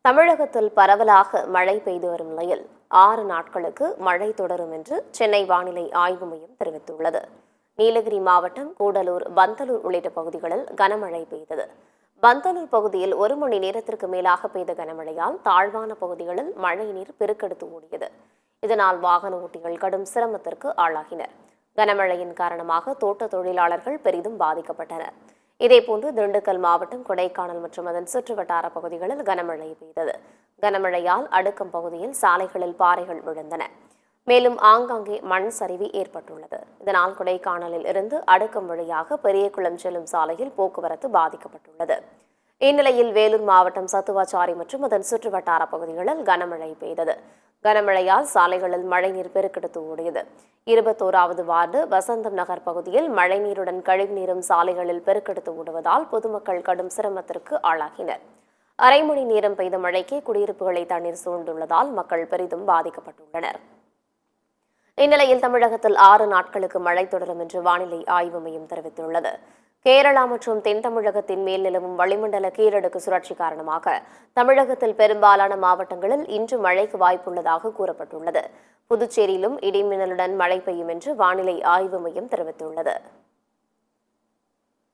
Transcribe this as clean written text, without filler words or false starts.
தமிழகத்தில் பரவலாக மழை பெய்து வரும் நிலையில் 6 நாட்களுக்கு மழை தொடரும் என்று சென்னை வானிலை ஆய்வு மையம் தெரிவித்துள்ளது. நீலகிரி மாவட்டம் கூடலூர், பந்தலூர் உள்ளிட்ட பகுதிகளில் கனமழை பெய்தது. பந்தலூர் பகுதியில் 1 மணி நேரத்திற்கு மேலாக பெய்த கனமழையால் தாழ்வான பகுதிகளில் மழைநீர் பெருக்கெடுத்து ஓடியது. இதனால் வாகன ஓட்டிகள் கடும் சிரமத்திற்கு ஆளாகினர். கனமழையின் காரணமாக தோட்ட தொழிலாளர்கள் பெரிதும் பாதிக்கப்பட்டனர். இதேபோன்று திண்டுக்கல் மாவட்டம் கொடைக்கானல் மற்றும் அதன் சுற்றுவட்டார பகுதிகளில் கனமழை பெய்தது. கனமழையால் அடுக்கம் பகுதியில் சாலைகளில் பாறைகள் விழுந்தன. மேலும் ஆங்காங்கே மண் சரிவு ஏற்பட்டுள்ளது. இதனால் கொடைக்கானலில் இருந்து அடுக்கம் வழியாக பெரியகுளம் செல்லும் சாலையில் போக்குவரத்து பாதிக்கப்பட்டுள்ளது. இந்நிலையில் வேலூர் மாவட்டம் சத்துவாச்சாரி மற்றும் அதன் சுற்றுவட்டார பகுதிகளில் கனமழை பெய்தது. கனமழையால் சாலைகளில் மழைநீர் பெருக்கெடுத்து ஓடியது. 21வது வார்டு வசந்தம் நகர் பகுதியில் மழைநீருடன் கழிவுநீரும் சாலைகளில் பெருக்கெடுத்து ஓடுவதால் பொதுமக்கள் கடும் சிரமத்திற்கு ஆளாகினர். அரை மணி நேரம் பெய்த மழைக்கே குடியிருப்புகளை தண்ணீர் சூழ்ந்துள்ளதால் மக்கள் பெரிதும் பாதிக்கப்பட்டுள்ளனர். இந்நிலையில் தமிழகத்தில் 6 நாட்களுக்கு மழை தொடரும் என்று வானிலை ஆய்வு மையம் தெரிவித்துள்ளது. கேரளா மற்றும் தென் தமிழகத்தின் மேல் நிலவும் வளிமண்டல கீழடுக்கு சுழற்சி காரணமாக தமிழகத்தில் பெரும்பாலான மாவட்டங்களில் இன்று மழைக்கு வாய்ப்புள்ளதாக கூறப்பட்டுள்ளது. புதுச்சேரியிலும் இடிமின்னலுடன் மழை பெய்யும் என்று வானிலை ஆய்வு மையம் தெரிவித்துள்ளது.